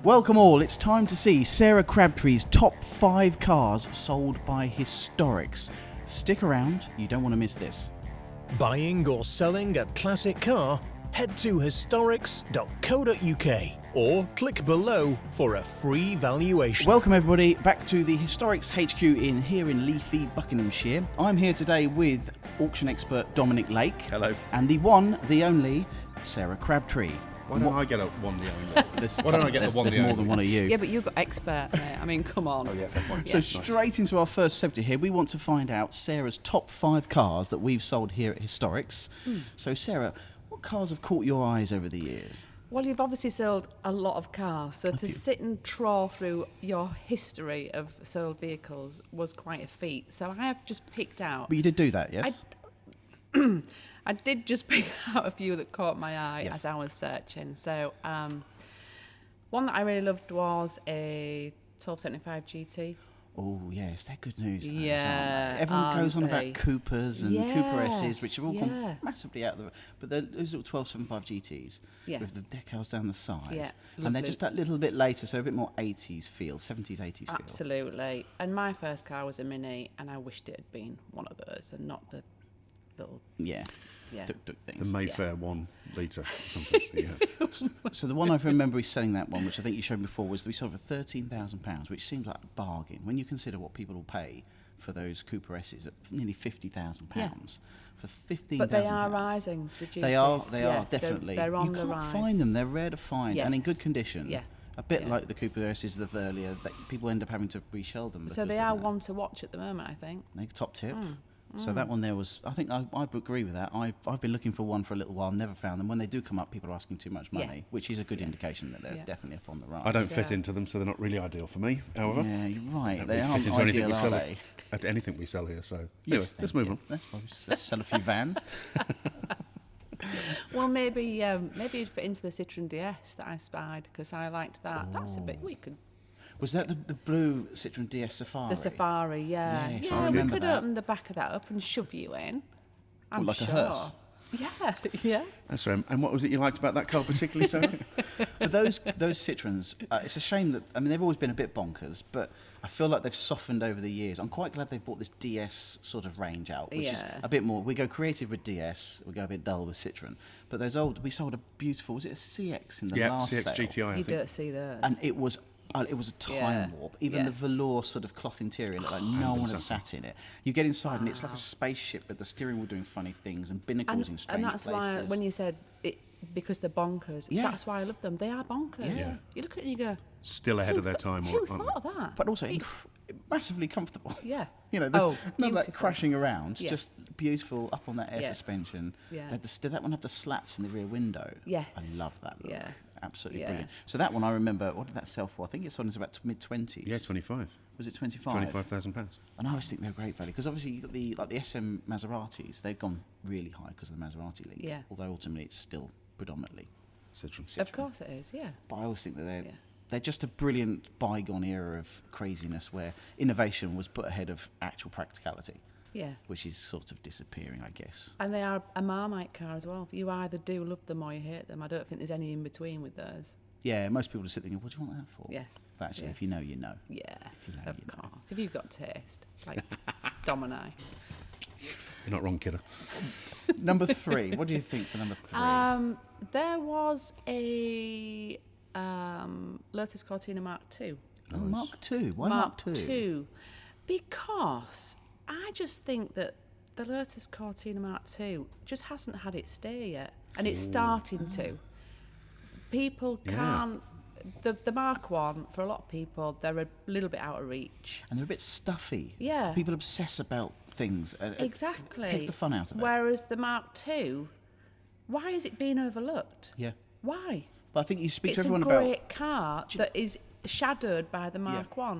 Welcome all, it's time to see Sarah Crabtree's top 5 cars sold by Historics. Stick around, you don't want to miss this. Buying or selling a classic car? Head to historics.co.uk or click below for a free valuation. Welcome everybody back to the Historics HQ here in leafy Buckinghamshire. I'm here today with auction expert Dominic Lake. Hello. And the one, the only, Sarah Crabtree. Why don't I get a one the only? Why don't I get the one the only? There's more than one of you. Yeah, but you've got expert, mate. I mean, come on. Oh yeah, fair point. So Nice. straight into our first subject here, we want to find out Sarah's top 5 cars that we've sold here at Historics. So Sarah, what cars have caught your eyes over the years? Well, you've obviously sold a lot of cars, so to sit and trawl through your history of sold vehicles was quite a feat. So I have just picked out... But you did do that, yes? I did just pick out a few that caught my eye Yes. as I was searching. So one that I really loved was a 1275 GT. Oh yes, they're good news. Those, Yeah, aren't they? Everyone goes on aren't they? about Coopers and Yeah, Cooper S's, which have all gone yeah. massively out of the. But those little 1275 GTs Yeah. with the decals down the side, Yeah, and they're lovely. just that little bit later, so a bit more 80s feel, 70s, 80s feel. Absolutely. And my first car was a Mini, and I wished it had been one of those and not the little... Yeah. Yeah. Tuk-tuk The things. Mayfair 1 litre or something. Yeah. So the one I remember we selling that one, which I think you showed me before, was we sold for £13,000, which seems like a bargain when you consider what people will pay for those Cooper S's at nearly £50,000 Yeah. for £15,000. But they are rising, the GTs. They are Yeah, definitely. They're on you the can't rise. find them. They're rare to find and in good Yes. condition. Yeah. A bit Yeah. like the Cooper S's of earlier, that people end up having to reshell them. So because they of are that. one to watch at the moment, I think. They're top tip. So that one there was, I think I agree with that. I've been looking for one for a little while, never found them. When they do come up, people are asking too much money, Yeah. which is a good Yeah. indication that they're Yeah. definitely up on the rise. I don't fit Yeah. into them, so they're not really ideal for me, however. Yeah, you're right. Don't They really aren't fit into anything ideal, we are sell. they? At anything we sell here, so... Anyway, Yes, let's thank move you. on. Let's sell a few vans. Well, maybe it'd fit into the Citroen DS that I spied, because I liked that. That's a bit... We could... Was that the blue Citroen DS Safari? The Safari, yeah. Yes, I yeah, we remember could that. open the back of that up and shove you in. I'm like a sure. hearse? Yeah, yeah. That's right. And what was it you liked about that car particularly, Sarah? But those Citroens, it's a shame that, I mean, they've always been a bit bonkers, but I feel like they've softened over the years. I'm quite glad they've brought this DS sort of range out, which is Yeah. a bit more, we go creative with DS, we go a bit dull with Citroen. But those old, we sold a beautiful, was it a CX in the Yeah, last CX sale? GTI, I You think. don't see those. And it was a time Yeah. warp. Even Yeah. the velour sort of cloth interior looked like no one had sat in it. You get inside and it's like a spaceship with the steering wheel doing funny things and binnacles in strange and that's places. why when you said it, because they're bonkers, Yeah. that's why I love them. They are bonkers. Yeah. You look at it and you go, Still ahead of their time, who aren't thought they? of that? but also It's- massively comfortable. Yeah. You know, there's Oh, none of that beautiful. crashing around. Yeah. Just beautiful up on that air Yeah. suspension. Yeah. That one had the slats in the rear window. Yes. I love that look. Yeah. Absolutely Yeah. brilliant. So that one I remember, what did that sell for? I think it sold us about mid-20s. Yeah, 25. Was it 25? £25,000. And I always think they're great value because obviously you've got the SM Maseratis, they've gone really high because of the Maserati link. Yeah. Although ultimately it's still predominantly Citroen. Of course it is, yeah. But I always think that Yeah. they're just a brilliant bygone era of craziness where innovation was put ahead of actual practicality, Yeah. which is sort of disappearing, I guess. And they are a Marmite car as well. You either do love them or you hate them. I don't think there's any in between with those. Yeah, most people just sit there and go, what do you want that for? Yeah. But actually, Yeah. if you know, you know. Yeah, If you know, of you know. course. If you've got taste, like Dominic. You're not wrong, kidder. Number 3, what do you think for number 3? There was a Lotus Cortina Mark II. Oh, Mark II. Why Mark II? Because I just think that the Lotus Cortina Mark II just hasn't had its day yet, and it's starting to. People Yeah. can't. The Mark I, for a lot of people, they're a little bit out of reach. And they're a bit stuffy. Yeah. People obsess about things. Exactly. It takes the fun out of it. Whereas the Mark II, why is it being overlooked? Yeah. Why? But I think you speak It's to a everyone about... great car that is shadowed by the Mark I.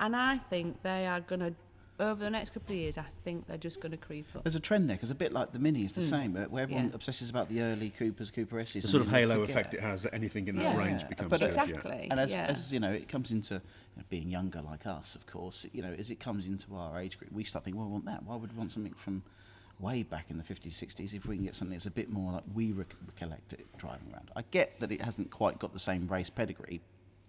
And I think they are going to, over the next couple of years, I think they're just going to creep up. There's a trend there, because a bit like the Mini is the same, where everyone Yeah. obsesses about the early Coopers, Cooper S's. The sort of and you halo forget. effect it has, that anything in that Yeah. range becomes But good. exactly. And as Yeah. you know, it comes into being younger like us, of course, you know, as it comes into our age group, we start thinking, well, I want that. Why would we want something from way back in the 50s, 60s if we can get something that's a bit more like we recollect it driving around? I get that it hasn't quite got the same race pedigree,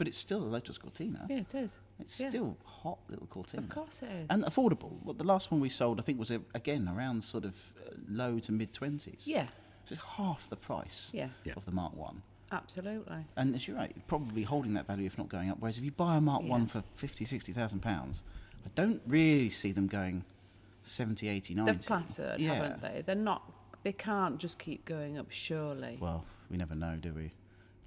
but it's still a Lotus Cortina. Yeah, it is. It's Yeah. still hot little Cortina. Of course it is. And affordable. Well, the last one we sold, I think, was again around sort of low to mid 20s. Yeah, So it's half the price yeah, Yeah. of the Mark 1. absolutely. And as you're right, probably holding that value if not going up. Whereas if you buy a Mark Yeah. 1 for 50, 60,000 pounds, I don't really see them going 70, 80, 90. They've plateaued, Yeah. haven't they? They're not. They can't just keep going up, surely. Well, we never know, do we?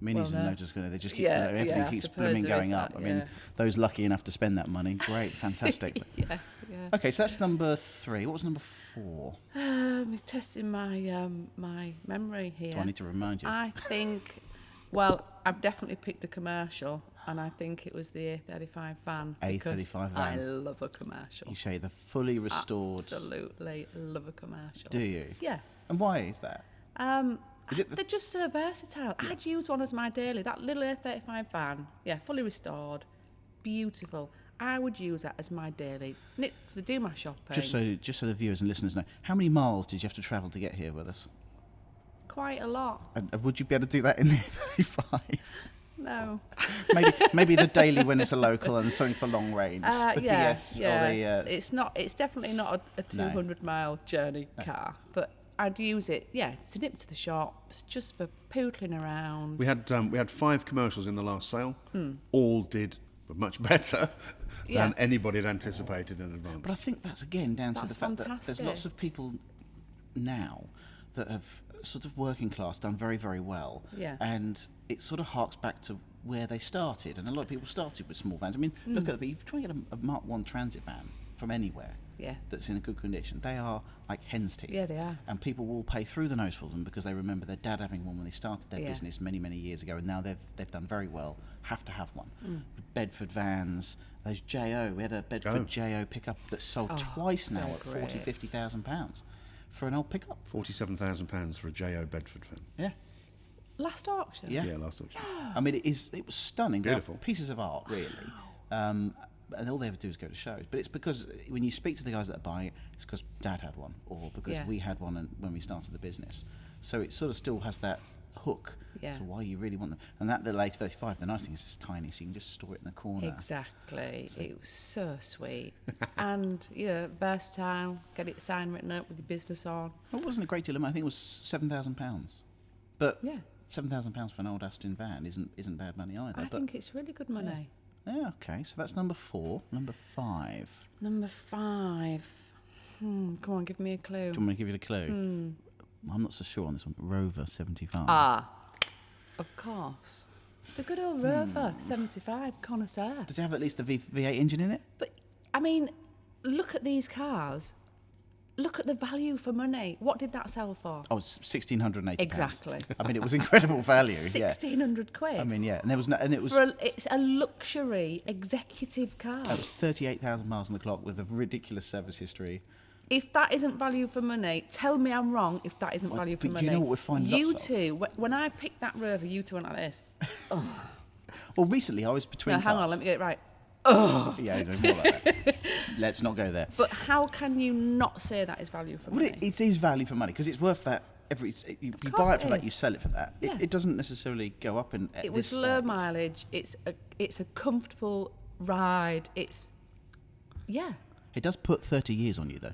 Minis no. and Lotus, they just keep, Yeah, everything yeah, I keeps suppose blooming there is going up. that, I mean, yeah. those lucky enough to spend that money, great, fantastic. Yeah, yeah. Okay, so that's number 3. What was number 4? I'm testing my my memory here. Do I need to remind you? I think, well, I've definitely picked a commercial, and I think it was the A35 van. because A35 van. I love a commercial. You say the fully restored. Absolutely love a commercial. Do you? Yeah. And why is that? Is it the- They're just so versatile. I'd use one as my daily. That little A35 van, yeah, fully restored, beautiful. I would use that as my daily. To do my shopping. Just so the viewers and listeners know, how many miles did you have to travel to get here with us? Quite a lot. And would you be able to do that in the 35? No. maybe the daily when it's a local and something for long range. The yeah, DS yeah. or the. It's not. It's definitely not a 200-mile journey car, but I'd use it. Yeah, to nip to the shops, just for pootling around. We had 5 commercials in the last sale. All did much better Yeah. than anybody had anticipated in advance. But I think that's again down to That's the fact that there's fantastic. lots of people now that have sort of working class done very, very well. Yeah. And it sort of harks back to where they started. And a lot of people started with small vans. I mean, look at you try and get a Mark 1 transit van from anywhere Yeah. that's in a good condition. They are like hen's teeth. Yeah, they are. And people will pay through the nose for them because they remember their dad having one when they started their Yeah. business many, many years ago. And now they've done very well, have to have one. Bedford vans, those JO. We had a Bedford JO pickup that sold Oh, twice now they're at 40, great. 50,000 pounds for an old pickup. £47,000 for a JO Bedford fan. Yeah. Last auction. Yeah. Yeah, last auction. I mean, it was stunning. They are Beautiful. pieces of art, really. And all they ever do is go to shows. But it's because when you speak to the guys that are buying it, it's because Dad had one, or because Yeah. we had one when we started the business. So it sort of still has that hook Yeah. to why you really want them. And that little 835, the nice thing is it's tiny, so you can just store it in the corner. Exactly. It was so sweet. And, versatile. Get it signed, written up with your business on. It wasn't a great deal of money. I think it was £7,000. But Yeah. £7,000 for an old Aston van isn't bad money either. I but think it's really good money. yeah, okay. So that's number 4. Number 5. Number 5. Come on, give me a clue. Do you want me to give you the clue? I'm not so sure on this one. Rover 75. Ah, of course. The good old Rover 75 connoisseur. Does it have at least the V8 engine in it? But, I mean, look at these cars. Look at the value for money. What did that sell for? Oh, it's £1,680. Exactly. I mean, it was incredible value. Yeah. 1,600 quid. I mean, yeah, and there was no, and it was It's a luxury executive car. it was 38,000 miles on the clock with a ridiculous service history. If that isn't value for money, tell me I'm wrong if that isn't Well, value for but money. do you know what we're finding You lots of? two, when I picked that Rover, you two went like this. Well, recently I was between No, hang on, cars. let me get it right. Yeah, no, more like that. Let's not go there. But how can you not say that is value for Well, money? it is value for money because it's worth that. You course buy it it for that, is. you sell it for that. Yeah. It doesn't necessarily go up in. It was low mileage. It's a comfortable ride. Yeah. It does put 30 years on you though.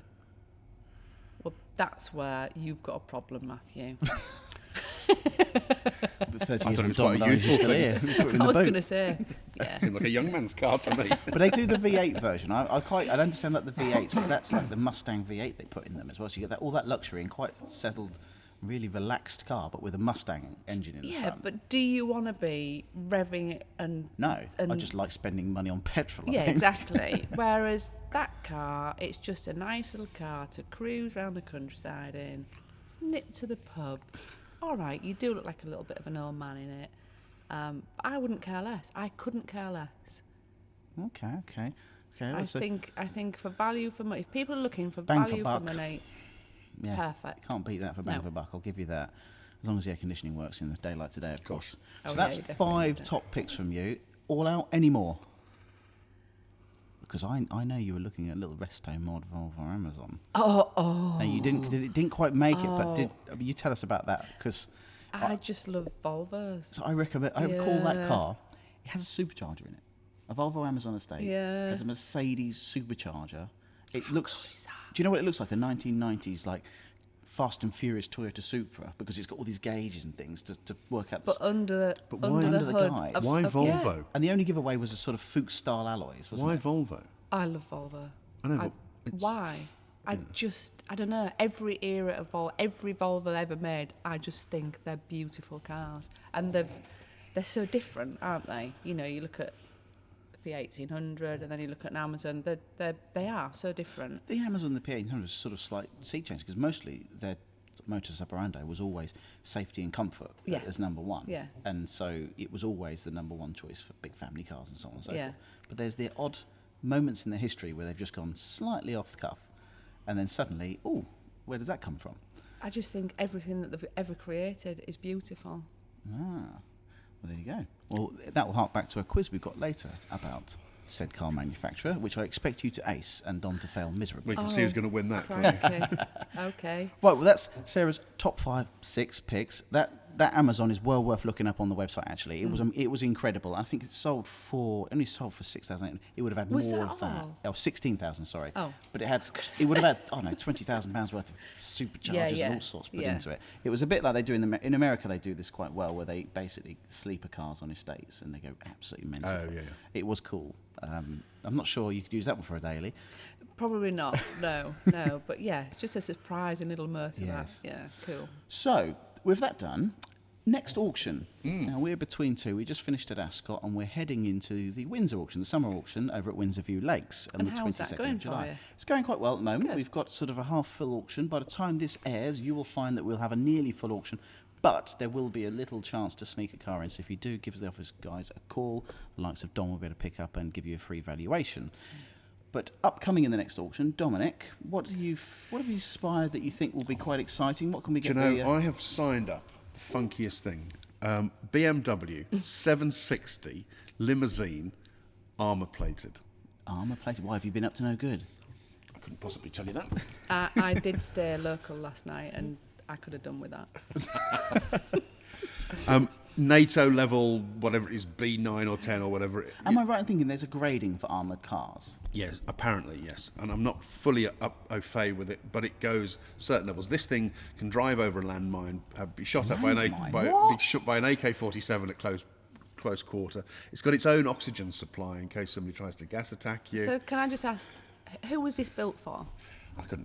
Well, that's where you've got a problem, Matthew. 30 I years thought it on was quite a Dominic, youthful he's still thing. here. Put it in I the was boot. going to say, yeah. Seemed like a young man's car to me. But they do the V8 version. I understand that the V8s because that's like the Mustang V8 they put in them as well. So you get all that luxury and quite settled, really relaxed car, but with a Mustang engine in the Yeah, front. but do you want to be revving it and... No, I and- just like spending money on petrol. I Yeah, think. exactly. Whereas that car, it's just a nice little car to cruise around the countryside in, nip to the pub. All right, you do look like a little bit of an old man in it. But I wouldn't care less. I couldn't care less. Okay. I so- think for value for money, if people are looking for Bang for value for buck. money, yeah, perfect. Can't beat that for bang No. for buck. I'll give you that. As long as the air conditioning works in the daylight today, of course. Oh, So yeah, that's you definitely 5 need it. top picks from you. All out, any more? Because I know you were looking at a little resto mod Volvo Amazon. Oh. And you didn't quite make it, but you tell us about that because I just love Volvos. so I recommend. I would call that Yeah. car It has a supercharger in it. A Volvo Amazon Estate has a Mercedes supercharger. It looks. Do you know what it looks like? A 1990s like Fast and Furious Toyota Supra, because it's got all these gauges and things to work out. But under why the under the hood guy? Why Volvo? Yeah. And the only giveaway was a sort of Fuchs style alloys, wasn't Why it? Volvo? I love Volvo. I know, but it's... Why? I don't know. Every era of Volvo, every Volvo ever made, I just think they're beautiful cars, and they're so different, aren't they? You know, you look at the P1800, and then you look at an Amazon. They are so different. The Amazon, the P800 was sort of slight sea change, because mostly their modus operandi was always safety and comfort as number one. Yeah. And so it was always the number one choice for big family cars and so on and so Yeah. forth. But there's the odd moments in their history where they've just gone slightly off the cuff, and then suddenly, where does that come from? I just think everything that they've ever created is beautiful. Well, there you go. Well, that will hark back to a quiz we've got later about said car manufacturer, which I expect you to ace and Dom to fail miserably. We can see who's going to win that. Crikey. Okay. Right, well, that's Sarah's top 6 picks. That Amazon is well worth looking up on the website. Actually, it was incredible. I think it only sold for 6,000. It would have had Was more that of that. all? Oh, 16,000. Sorry. Oh. But it would have had £20,000 worth of superchargers Yeah. and all sorts put Yeah. into it. It was a bit like they do in America. They do this quite well, where they basically sleeper cars on estates and they go absolutely mental. Oh, yeah. It was cool. I'm not sure you could use that one for a daily. Probably not. No. But yeah, it's just a surprising little motor. Yes. That. Yeah. Cool. So, with that done, next auction. Now, we're between two. We just finished at Ascot and we're heading into the Windsor auction, the summer auction over at Windsorview Lakes on And the how's that 22nd going of July. for you? It's going quite well at the moment. Good. We've got sort of a half-full auction. By the time this airs, you will find that we'll have a nearly full auction, but there will be a little chance to sneak a car in. So if you do, give the office guys a call. The likes of Dom will be able to pick up and give you a free valuation. But upcoming in the next auction, Dominic, what have you spied that you think will be quite exciting? What can we Do get? you know, I have signed up the funkiest thing. BMW 760 limousine, armour plated. Armour plated. Why have you been up to no good? I couldn't possibly tell you that. I did stay local last night, and I could have done with that. NATO level, whatever it is, B9 or 10 or whatever. Am I right in thinking there's a grading for armoured cars? Yes, apparently, yes. And I'm not fully au fait with it, but it goes certain levels. This thing can drive over a landmine, be shot up by an AK-47 at close quarter. It's got its own oxygen supply in case somebody tries to gas attack you. So can I just ask, who was this built for?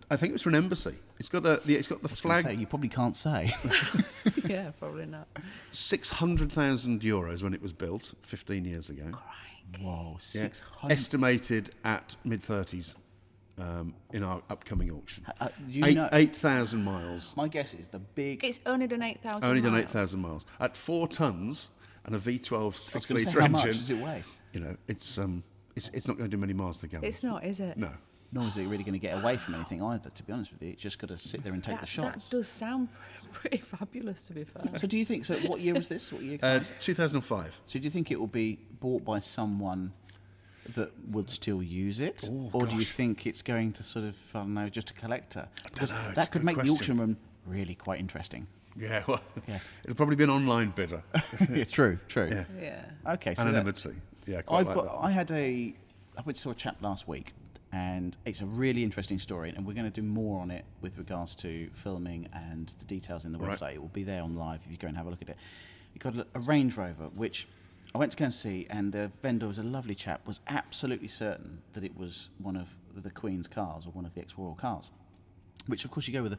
I think it was for an embassy. It's got the flag. Say, you probably can't say. Yeah, probably not. €600,000 when it was built 15 years ago. Whoa, Yeah. 600. Estimated at mid-30s in our upcoming auction. 8,000 miles. My guess is the big. It's only done 8,000 Only done miles. 8,000 miles. At 4 tonnes and a V12 I was gonna say, 6-litre how much engine. does it weigh? You know, it's not going to do many miles to gallon. It's not, is it? No. Nor is it really going to get away from anything either, to be honest with you. It's just got to sit there and take the shots. That does sound pretty fabulous, to be fair. So do you think, what year was this? What year? guys? 2005. So do you think it will be bought by someone that would still use it? Oh, or do you gosh. think it's going to sort of, I don't know, just a collector? Because know, it's a that could good make the question. auction room really quite interesting. Yeah, well, Yeah. it'll probably be an online bidder. Yeah, true. Yeah. Yeah. Okay, so And an that- embassy. Yeah, quite like that. I went to saw a chap last week, and it's a really interesting story, and we're going to do more on it with regards to filming and the details in the Right. website. It will be there on live if you go and have a look at it. He got a Range Rover, which I went to go and see, and the vendor was a lovely chap, was absolutely certain that it was one of the Queen's cars or one of the ex-royal cars, which of course you go with a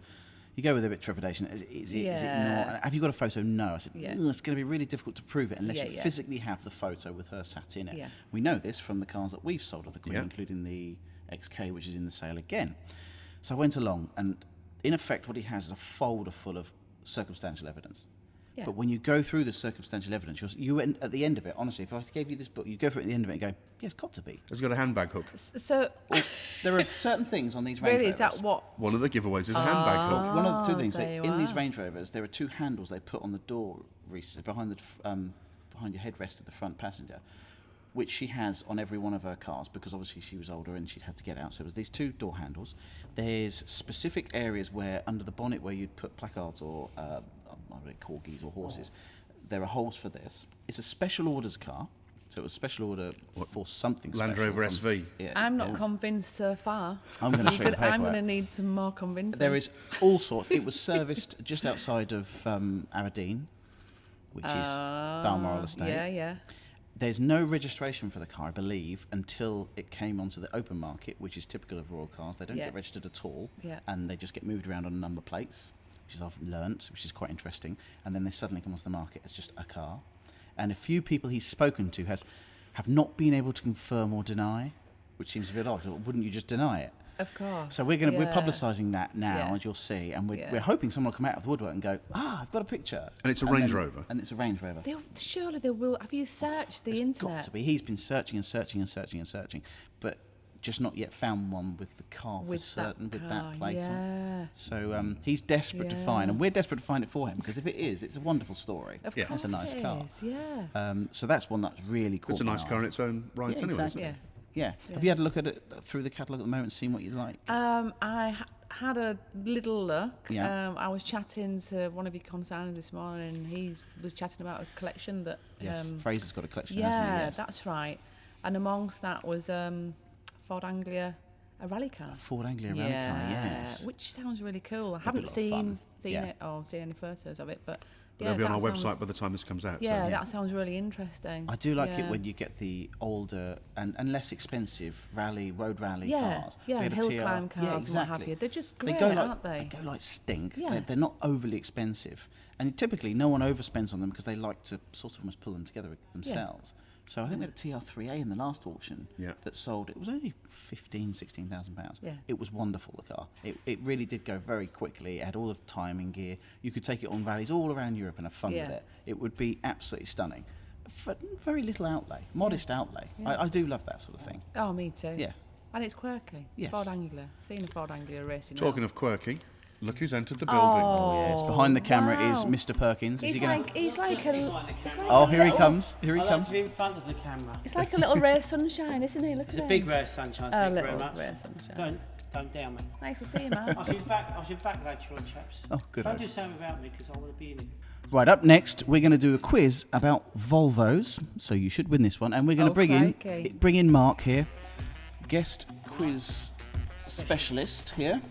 bit of trepidation. Is it Yeah. not? Have you got a photo? No. I said, Yeah. It's going to be really difficult to prove it unless Yeah, you yeah. physically have the photo with her sat in it. Yeah. We know this from the cars that we've sold of the Queen, Yeah. including the XK, which is in the sale again. So I went along, and in effect what he has is a folder full of circumstantial evidence. Yeah. But when you go through the circumstantial evidence, you end, at the end of it, honestly, if I gave you this book, you go through it at the end of it and go, yeah, it's got to be. It's got a handbag hook. So, There are certain things on these Range really, Rovers. is that what? One of the giveaways is a handbag hook. One of the two things. there you In these are. Range Rovers, there are two handles they put on the door recesses behind your headrest of the front passenger, which she has on every one of her cars because obviously she was older and she'd had to get out. So it was these two door handles. There's specific areas where under the bonnet where you'd put placards or corgis or horses. There are holes for this. It's a special orders car. So it was special order for something Land special. Rover SV. Yeah, I'm not convinced so far. I'm going to show you the I'm paperwork. going to need some more convincing. There is all sorts. It was serviced just outside of Aberdeen, which is Balmoral Estate. Yeah. There's no registration for the car, I believe, until it came onto the open market, which is typical of Royal cars. They don't get registered at all, and they just get moved around on number plates, which is I've learnt, which is quite interesting. And then they suddenly come onto the market as just a car. And a few people he's spoken to have not been able to confirm or deny, which seems a bit odd. Wouldn't you just deny it? Of course. So we're publicising that now, Yeah. as you'll see, and we're hoping someone will come out of the woodwork and go, I've got a picture. And it's a Range Rover. And it's a Range Rover. Surely they will. Have you searched the It's internet? got to be. He's been searching, but just not yet found one with the car With for certain, that with car, that plate on. yeah. So he's desperate to find, and we're desperate to find it for him, because if it is, it's a wonderful story. Of It's course a nice it car. is, yeah. So that's one that's really cool. It's a nice car in its own right, Yeah, anyway, exactly. isn't it? Yeah. Have you had a look at it through the catalogue at the moment and seen what you like? Had a little look. Yeah. I was chatting to one of your consigners this morning, and he was chatting about a collection that. Yes, Fraser's got a collection, hasn't he? Yeah, Yes. that's right. And amongst that was Ford Anglia, a rally car. Ford Anglia rally car, yes. Which sounds really cool. I That'd be a haven't lot of seen fun. Yeah. it or seen any photos of it, but They'll be on our that sounds- website by the time this comes out. Yeah, so. that sounds really interesting. I do like it when you get the older and less expensive road rally cars. Yeah, We had a hill TR climb cars yeah, and exactly. what have you. They're just They great, go like, aren't they? They go like stink. Yeah. They're not overly expensive. And typically no one overspends on them because they like to sort of almost pull them together themselves. So I think we had a TR3A in the last auction that sold. It was only £16,000. Yeah. It was wonderful, the car. It really did go very quickly. It had all of the timing gear. You could take it on rallies all around Europe and have fun with it. It would be absolutely stunning. For very little outlay, modest outlay. Yeah. I do love that sort of thing. Oh, me too. Yeah. And it's quirky. Yes. Ford Anglia. Seen a Ford Anglia racing. Talking of quirky, look who's entered the building. Yes, behind the camera is wow. Mr. Perkins. Is He's he gonna... like it's like a. Oh, here he comes. Here he I like comes. to be in front of the camera. It's like a little ray of sunshine, isn't he? Look It's at a him. big ray of sunshine. Oh, Thank you little very much. ray of sunshine. Don't down me. Nice to see you, man. I should back later on, chaps. Oh, good. Don't do something about me because I want to be in it. Right, up next, we're going to do a quiz about Volvos. So you should win this one. And we're going to crikey. bring in Mark here, guest quiz specialist here.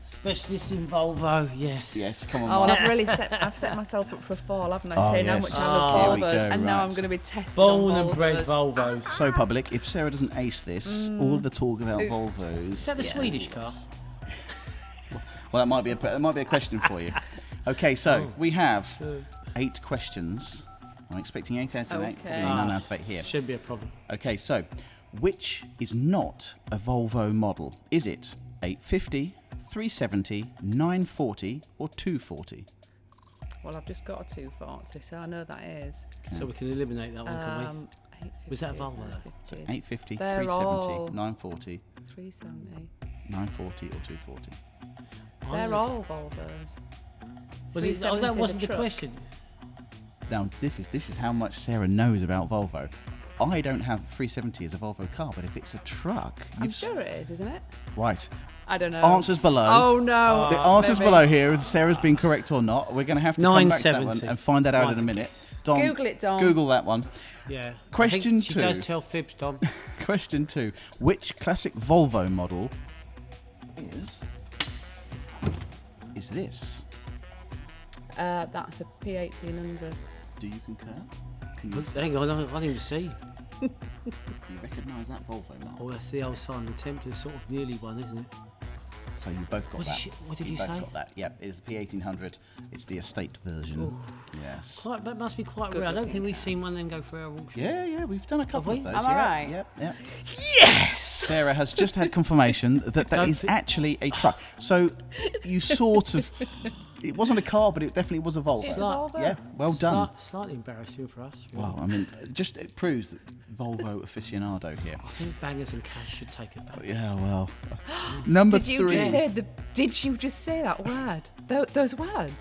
Specialist in Volvo, yes. Yes, come on, Oh, Mark. and I've set myself up for a fall, haven't I? Oh, Saying how yes. much I love Here we Volvos, go, and now right. I'm going to be tested Born on and bred Volvos. Volvos. So public, if Sarah doesn't ace this, all of the talk about Volvos... Is that the Swedish car? Well, that might be a question for you. Okay, so we have 8 questions. I'm expecting 8 out of 8. Okay. We're doing none out of 8 here. Should be a problem. Okay, so which is not a Volvo model? Is it 850, 370, 940 or 240? Well, I've just got a 240, so I know that is. So we can eliminate that one, can we? Was that a Volvo? So 850, They're 370, all 940, 370. 940 or 240? They're all Volvos. Well, that 370 wasn't the the truck. question. Now, this is how much Sarah knows about Volvo. I don't have 370 as a Volvo car, but if it's a truck, I'm sure it is, isn't it? Right. I don't know. Answers below. Oh no. The answers maybe. below here, if Sarah's been correct or not. We're going to have to come back to that one 970. and find that out Mine's in a a minute. guess. Dom, Google it, Dom. Google that one. Yeah. Question I think she 2. does tell fibs, Dom. Question 2. Which classic Volvo model is this? That's a P1800. Do you concur? Can Hang on, I can't even see. you recognise that Volvo model? Oh, that's the old Simon Templar sort of nearly one, isn't it? So you both got What did that. she- what did you you both say? got that. Yep, it's the P1800. It's the estate version. Yes. That must be quite rare. I don't think we've seen one of them go for our auction. Yeah, we've done a couple we? of those. Am I right? Yep. Yes! Sarah has just had confirmation that Don't is thi- actually a truck. So you sort of... It wasn't a car, but it definitely was a Volvo. It's a Volvo? Yeah, well done. Slightly embarrassing for us. really. Well, I mean, just it proves that Volvo aficionado here. I think Bangers and Cash should take it back. Yeah, well. Number Did you 3. just say that word? Those words?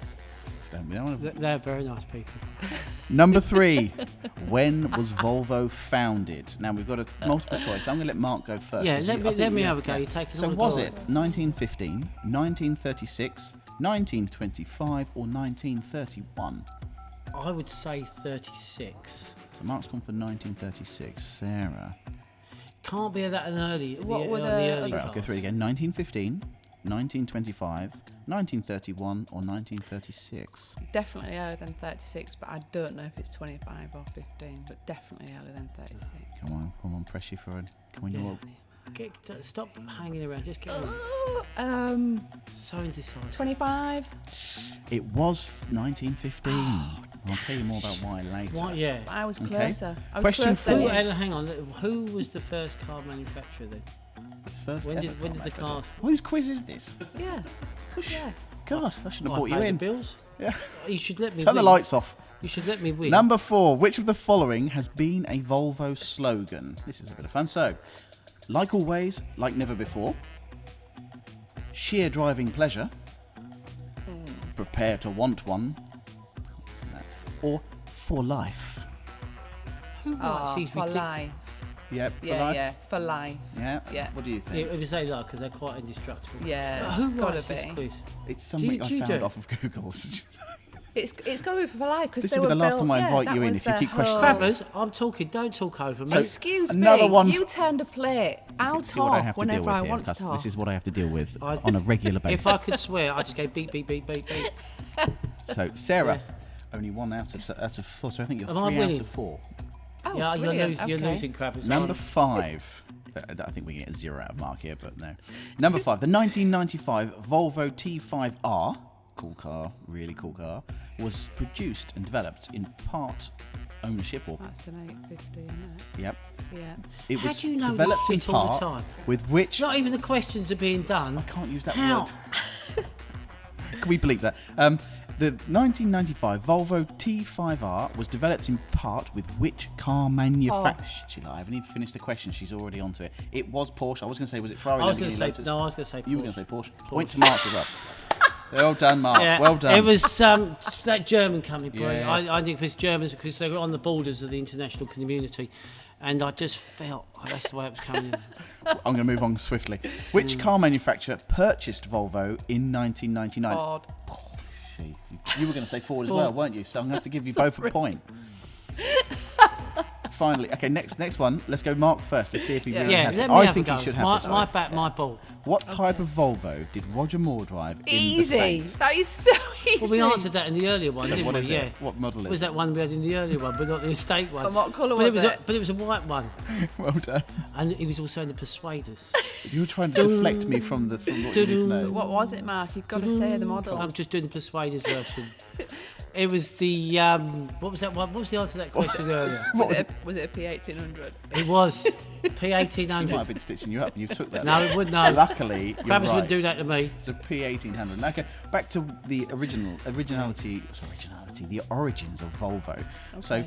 Don't know. They're very nice people. Number 3. When was Volvo founded? Now we've got a multiple choice. I'm going to let Mark go first. Yeah, 'cause let I think me you- have a go. You're taking So all the was glory. it 1915, 1936, 1925 or 1931? I would say 36. So Mark's gone for 1936. Sarah. Can't be that an early. What were the the- early Sorry, I'll go cars. through it again. 1915, 1925, 1931, or 1936. Definitely earlier than 36, but I don't know if it's 25 or 15, but definitely earlier than 36. Come on, press you for it. Come on, you're Stop hanging around. Just get on. So indecisive. 25? It was 1915. I'll tell you more about why later. What? Yeah. I was Okay. closer. I was Question closer than four. you. Hang on. Who was the first car manufacturer then? The first When ever did car the manufacturer. cars? Whose quiz is this? Yeah. Yeah. God, I shouldn't have I brought you paid in. the bills. Yeah. You should let me. Turn the win. lights off. You should let me win. Number 4. Which of the following has been a Volvo slogan? This is a bit of fun. So, like always, like never before. Sheer driving pleasure. Prepare to want one. Or for life. Who writes these for ridiculous? life. Yep, for Yeah, life. yeah, for life. Yeah. Yeah. What do you Yeah, think? it was they like because they're quite indestructible. Yeah, But who it's gotta writes this be. quiz? It's something do you I do found it? off of Google. It's got to be for life because This they will be were the last built, time I yeah, invite that you in was if you their keep questioning. whole- Crabbers, I'm talking. Don't talk over me. So- Excuse Another me. one You turned a plate. I'll See what I talk have to deal whenever with I here. want to talk. This is what I have to deal with I- on a regular basis. If I could swear, I'd just go beep, beep, beep, beep, beep. So, Sarah, only 1 out of 4, so I think you're Am 3 I out winning? of 4. Oh, Yeah, brilliant. you're Okay. losing, Crabbers. Number 5. I think we get a 0 out of Mark here, but no. Number 5. The 1995 Volvo T5R, cool car, really cool car, was produced and developed in part ownership, or That's an 850, isn't it? yep, Yeah. it How was do you know developed this in shit all the part time? with which Not even the questions are being done. I can't use that How? word. Can we bleep that? The 1995 Volvo T5R was developed in part with which car manufacturer? I haven't even finished the question. She's already onto it. It was Porsche. I was going to say, was it Ferrari? I was going to Lamborghini, say Lotus? no. I was going to say You were Porsche. going to say Porsche. Point to Mark as well. Well done, Mark. Yeah, Well done. It was that German company. Yes. I think it was Germans because they were on the borders of the international community, and I just felt that's the way it was coming. I'm going to move on swiftly. Which car manufacturer purchased Volvo in 1999? Ford. See, you were going to say Ford as Ford. well, weren't you? So I'm going to have to give you both a point. Finally, okay. Next one. Let's go Mark first to see if he really Yeah, has let it. me I have think a go. he should have my, this my one. bat, my ball. What type of Volvo did Roger Moore drive in the Easy. Saints? That is so easy. Well, we answered that in the earlier one, So didn't what we? is Yeah. it? What model Was is that one we had in the earlier one, but not the estate one? And what colour but was it? But it was a white one, it? Well done. and he was also in the Persuaders. You were trying to deflect me from what you need to know. What was it, Mark? You've got to say the model. I'm just doing the Persuaders version. It was the what was that one? What was the answer to that question earlier? Was it a P1800? It was She might have P1800. been stitching you up and you took that. No, it would no. Luckily, you're Crabbers right. wouldn't do that to me. It's a P1800. Okay, back to the originality, the origins of Volvo. So,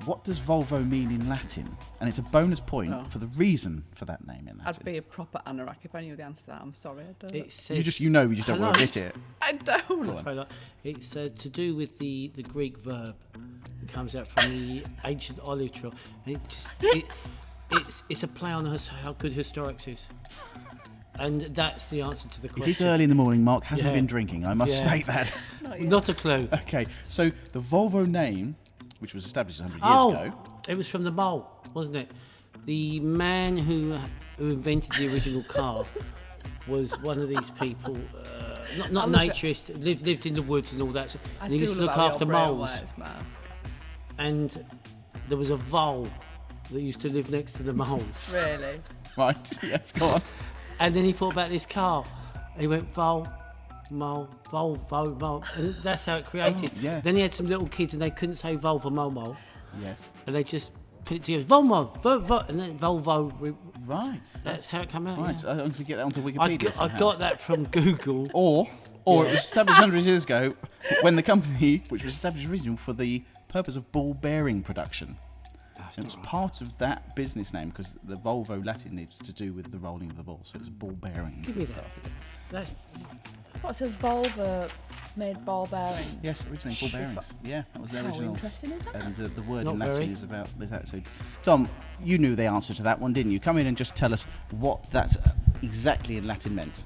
what does Volvo mean in Latin? And it's a bonus point for the reason for that name in Latin. I'd be a proper anorak if I knew the answer to that. I'm sorry, I don't. It says we just don't want to Hello. admit it. I don't. Go on. It's to do with the Greek verb. It comes out from the ancient olive tree. And it's a play on how good historics is. And that's the answer to the It question. is early in the morning. Mark hasn't Yeah. been drinking. I must Yeah. state that. Not a clue. Okay, so the Volvo name, which was established 100 years ago, It was from the mole, wasn't it? The man who invented the original car was one of these people, not look at- naturist, lived in the woods and all that. I And he do used to look love after your braille moles. words, Mark. And there was a vole that used to live next to the moles. Really? right? Yes, go on. And then he thought about this car. He went vole, mole, vole, vole, mole, and that's how it created. Oh, yeah. Then he had some little kids and they couldn't say vole for mole, mole, Yes. and they just put it together, vole, mole, vole, vole, and then vole, vole. Right. That's how it came out. Right. yeah. So I'm going to get that onto I Wikipedia. got, I got that from Google. Or it was established 100 years ago when the company, which was established originally for the purpose of ball bearing production. It was part of that business name because the Volvo Latin is to do with the rolling of the ball, so it was ball bearings Give me that that. started. That's, What's a Volvo made ball bearing? Yes, originally ball bearings. Yeah, that was the How original. interesting is that? And the word Not in Latin very. is about that. So, Tom, you knew the answer to that one, didn't you? Come in and just tell us what that exactly in Latin meant.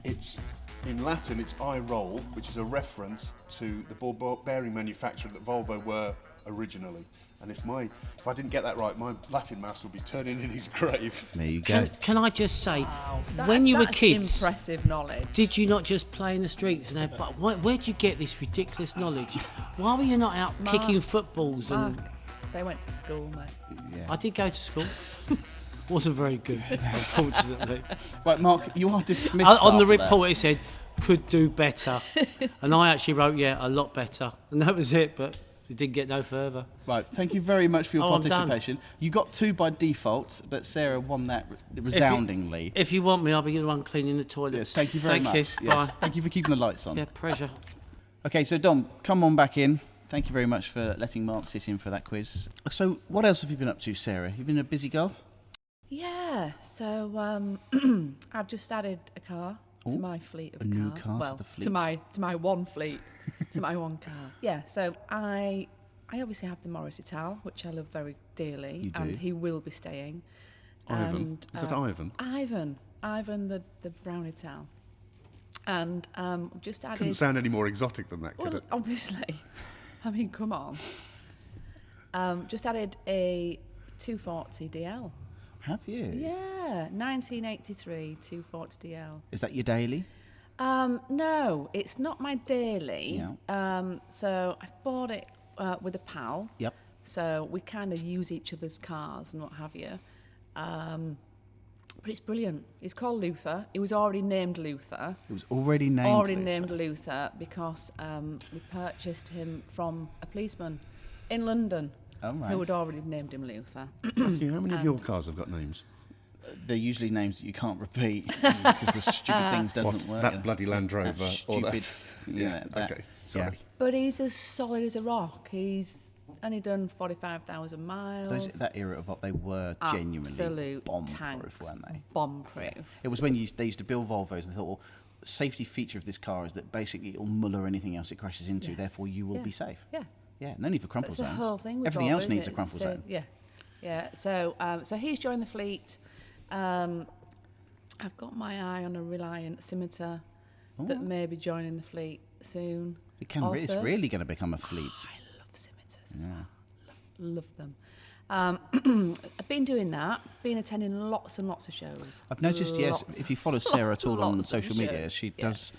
It's in Latin. It's I roll, which is a reference to the ball bearing manufacturer that Volvo were originally. And if I didn't get that right, my Latin mouse would be turning in his grave. There you go. Can I just say, That's- when you were that's kids, impressive knowledge. did you not just play in the streets? And but where'd you get this ridiculous knowledge? Why were you not out kicking footballs? And They went to school, mate. Yeah. I did go to school. Wasn't very good, unfortunately. Right, Mark, you are dismissed. On the after that. report, it said could do better, and I actually wrote a lot better, and that was it. But we didn't get no further. Right, thank you very much for your I'm done. participation. You got 2 by default, but Sarah won that resoundingly. If you want me, I'll be the one cleaning the toilet. Yes, thank you very much. You. Yes, Bye. thank you for keeping the lights on. Yeah, pleasure. Okay, so Dom, come on back in. Thank you very much for letting Mark sit in for that quiz. So, what else have you been up to, Sarah? You've been a busy girl? Yeah, so I've just added a car to my fleet of a new cars. car to Well, the fleet. to my one fleet, to my one car. Yeah, so I obviously have the Morris Ital, which I love very dearly, You do. and he will be staying. Ivan. And, Is it Ivan? Ivan, the brown Ital, and just added. Couldn't sound any more exotic than that, could Well, it? obviously. I mean, come on. Just added a 240 DL. Have you? Yeah, 1983 240 DL. Is that your daily? No, it's not my daily. Yeah. So I bought it with a pal. Yep. So we kind of use each other's cars and what have you. But it's brilliant. It's called Luther. It was already named Luther. It was already named. Named Luther because we purchased him from a policeman in London Oh, right. who had already named him Luther. Matthew, how many of your cars have got names? They're usually names that you can't repeat because the stupid things doesn't work. That bloody Land Rover or stupid. that? Yeah, that- Okay, sorry. yeah. But he's as solid as a rock. He's only done 45,000 miles. That era of what they were genuinely Absolute bomb-proof, tanks. weren't they? Bomb-proof. It was when they used to build Volvos and they thought, well, the safety feature of this car is that basically it'll muller anything else it crashes into, Yeah. therefore you will Yeah. be safe. Yeah. Yeah, no need for crumple That's the zones. whole thing with Everything Volvo, else needs isn't a it? crumple So, zone. Yeah. So he's joined the fleet. I've got my eye on a Reliant scimitar that may be joining the fleet soon. It can. It's also. really going to become a fleet. I love scimitars as Yeah. well. Love them. I've been doing that. Been attending lots and lots of shows. I've noticed, yes, Lots. if you follow Sarah at all on Lots of social media, shows, she yeah. does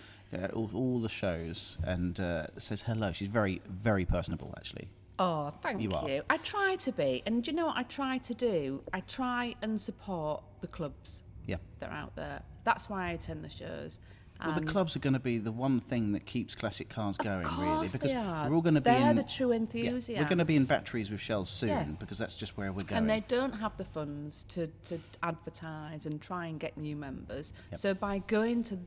all the shows and says hello. She's very, very personable, actually. Oh, thank You you. are. I try to be. And do you know what I try to do? I try and support the clubs Yeah. that are out there. That's why I attend the shows. Well, the And clubs are going to be the one thing that keeps classic cars going, of really, course because they are. we're all going to be They're in. the true Yeah, enthusiasts. we're going to be in batteries with shells soon Yeah. because that's just where we're going. And they don't have the funds to advertise and try and get new members. Yep. So by going to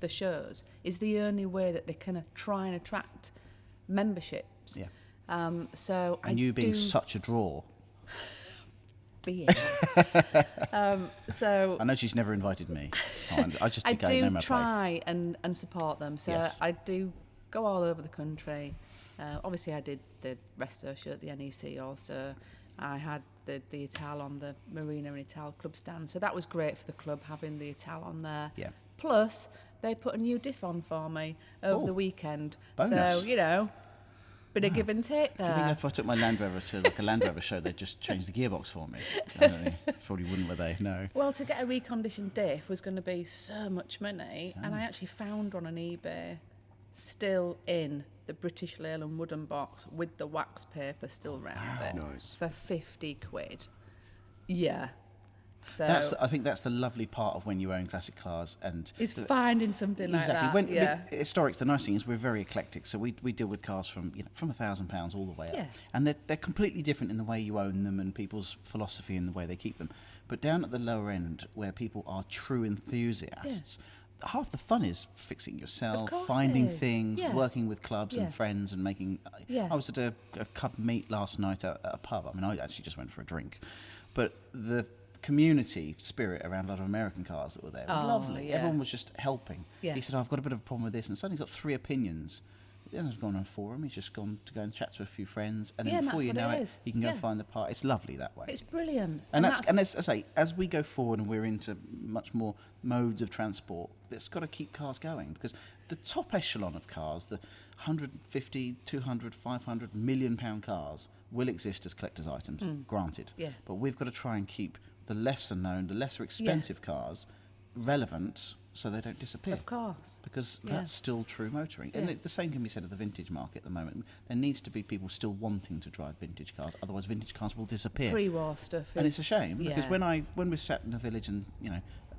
the shows is the only way that they can try and attract memberships. Yeah. So And I you being do such a draw. being. So I know she's never invited me. I just I go know do my place. try and support them. So Yes. I do go all over the country. Obviously, I did the Resto show at the NEC also. I had the Ital on the Marina and Ital club stand. So that was great for the club, having the Ital on there. Yeah. Plus, they put a new diff on for me over Oh, the weekend. bonus. So, bit of give and take Do you think there. if I took my Land Rover to like a Land Rover show, they'd just change the gearbox for me? I don't know. Probably wouldn't, would they? No. Well, to get a reconditioned diff was going to be so much money, and Oh. I actually found one on eBay, still in the British Leyland wooden box with the wax paper still round it, Nice. for 50 quid. Yeah. So I think that's the lovely part of when you own classic cars and it's finding something like that. When Yeah. historics, the nice thing is we're very eclectic. So we deal with cars from from £1,000 all the way up, Yeah. and they're completely different in the way you own them and people's philosophy in the way they keep them. But down at the lower end, where people are true enthusiasts, half the fun is fixing yourself, course finding it is. things, Yeah. working with clubs Yeah. and friends, and making. Yeah. I was at a club meet last night at a pub. I mean, I actually just went for a drink, but the community spirit around a lot of American cars that were there was Oh, lovely. yeah. Everyone was just helping. Yeah. He said, I've got a bit of a problem with this, and suddenly he's got 3 opinions. He hasn't gone on a forum, he's just gone to go and chat to a few friends, and Yeah, then and before that's you what know it it, is. he can go Yeah. find the part. It's lovely that way. It's brilliant. and as I say, as we go forward and we're into much more modes of transport, it's got to keep cars going, because the top echelon of cars, the 150, 200, 500 million pound cars, will exist as collector's items, granted. Yeah. But we've got to try and keep the lesser known, the lesser expensive cars relevant so they don't disappear. Of course. Because Yeah. that's still true motoring. And Yeah. the same can be said of the vintage market at the moment. There needs to be people still wanting to drive vintage cars, otherwise vintage cars will disappear. Pre-war stuff. And it's a shame, because yeah. when we're sat in a village and,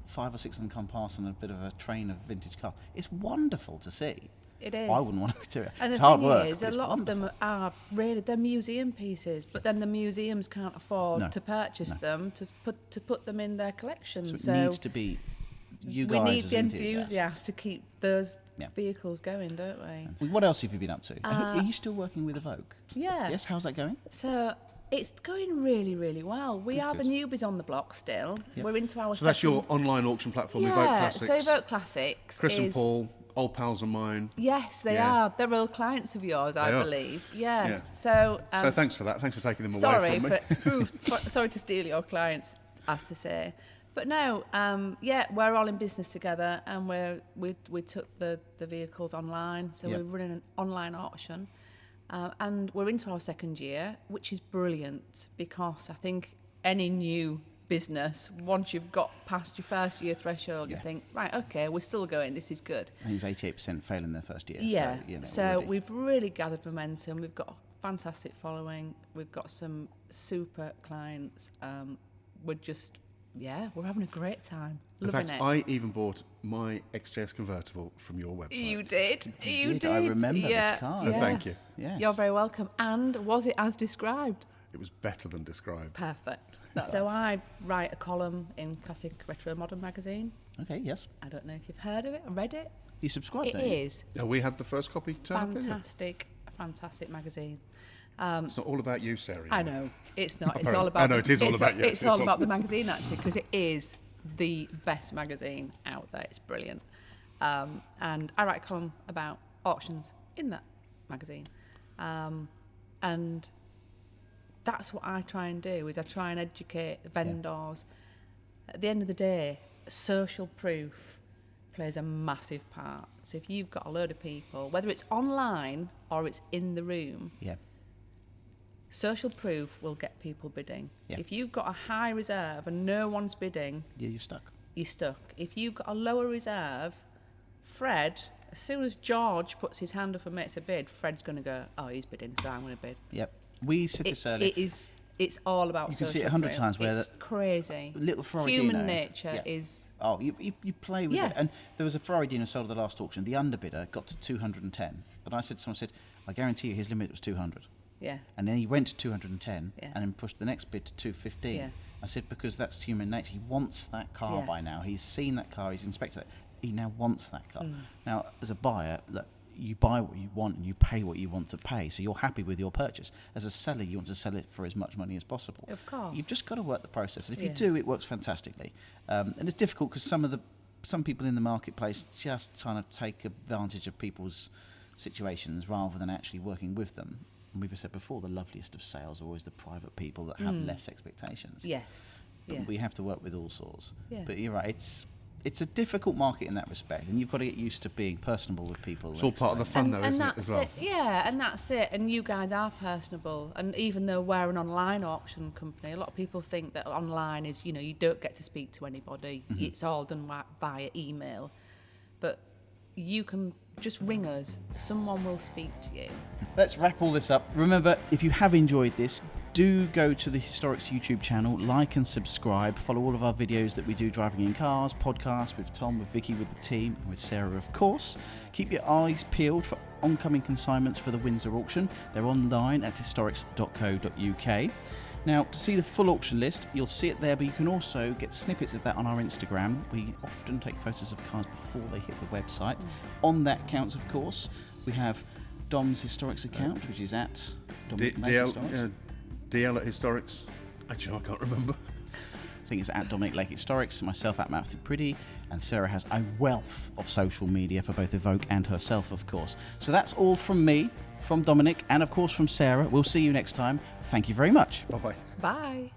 5 or 6 of them come past on a bit of a train of vintage car, it's wonderful to see. It is. I wouldn't want to do it. And It's the hard thing work. is, but a it's lot wonderful. of them are really, they're museum pieces, but then the museums can't afford No. to purchase No. them to put them in their collection. So it needs to be you we guys need as the enthusiasts. enthusiasts to keep those Yeah. vehicles going, don't we? What else have you been up to? Are you still working with Evoke? Yeah. Yes, how's that going? So it's going really, really well. We Good, are good. the newbies on the block still. Yep. We're into our So that's your second- online auction platform, yeah. Evoke Classics. So Evoke Classics. Chris and is- Paul, old pals of mine. Yes, they Yeah. are. They're old clients of yours, I They are. believe. Yes. Yeah. So. So thanks for that. Thanks for taking them away Sorry, from me. sorry to steal your clients, as to say. But no, we're all in business together, and we took the vehicles online, so Yep. we're running an online auction, and we're into our second year, which is brilliant because I think any new business, once you've got past your first year threshold, you Yeah. think, right, okay, we're still going, this is good. I think it was 88% fail in their first year. Yeah. So, So already- we've really gathered momentum. We've got a fantastic following. We've got some super clients. We're having a great time. In Loving fact, it. I even bought my XJS convertible from your website. You did. You did. I remember this car. So thank you. Yes. You're very welcome. And was it as described? It was better than described. Perfect. So I write a column in Classic Retro Modern magazine. Okay, yes. I don't know if you've heard of it or read it. You subscribed, It don't you? is Yeah, we had the first copy turn up, didn't it? fantastic magazine. It's not all about you, Sarah. I know it's not. It's Apparently. all about. I know, it is all about you, It's yes, all it's about all- the magazine actually, because it is the best magazine out there. It's brilliant, and I write a column about auctions in that magazine, and that's what I try and do. Is I try and educate vendors. At the end of the day, social proof plays a massive part. So if you've got a load of people, whether it's online or it's in the room, Yeah. social proof will get people bidding. Yeah. If you've got a high reserve and no one's bidding, Yeah, you're stuck. you're stuck. If you've got a lower reserve, Fred, as soon as George puts his hand up and makes a bid, Fred's going to go, oh, he's bidding, so I'm going to bid. Yep. We said this earlier. It's all about You can social see it 100 proof. times where it's crazy. little Ferrari Human Dino. nature Yeah. is... Oh, you play with Yeah. it. And there was a Ferrari Dino sold at the last auction. The underbidder got to 210. And I said to someone, I guarantee you his limit was 200. Yeah. And then he went to 210 Yeah. and then pushed the next bid to 215. Yeah. I said, because that's human nature. He wants that car by Yes. now. He's seen that car. He's inspected it. He now wants that car. Mm. Now, as a buyer, look, you buy what you want and you pay what you want to pay. So you're happy with your purchase. As a seller, you want to sell it for as much money as possible. Of course. You've just got to work the process. And if you Yeah. do, it works fantastically. And it's difficult because some people in the marketplace just kind of take advantage of people's situations rather than actually working with them. And we've said before, the loveliest of sales are always the private people that have less expectations. Yes. But Yeah. we have to work with all sorts. Yeah. But you're right, it's a difficult market in that respect, and you've got to get used to being personable with people. It's all part of the fun, though, isn't it, that's as well? it. Yeah, and that's it. And you guys are personable. And even though we're an online auction company, a lot of people think that online is, you don't get to speak to anybody. Mm-hmm. It's all done via email. But you can just ring us. Someone will speak to you. Let's wrap all this up. Remember, if you have enjoyed this, do go to the Historics YouTube channel, like and subscribe, follow all of our videos that we do driving in cars, podcasts with Tom, with Vicky, with the team, and with Sarah, of course. Keep your eyes peeled for oncoming consignments for the Windsor auction. They're online at historics.co.uk. Now, to see the full auction list, you'll see it there, but you can also get snippets of that on our Instagram. We often take photos of cars before they hit the website. On that account, of course, we have Dom's Historics account, which is at Dominic Historics. DL at Historics. Actually, I can't remember. I think it's at Dominic Lake Historics, myself at Mathew Priddy, and Sarah has a wealth of social media for both Evoke and herself, of course. So that's all from me, from Dominic, and of course from Sarah. We'll see you next time. Thank you very much. Bye-bye. Bye.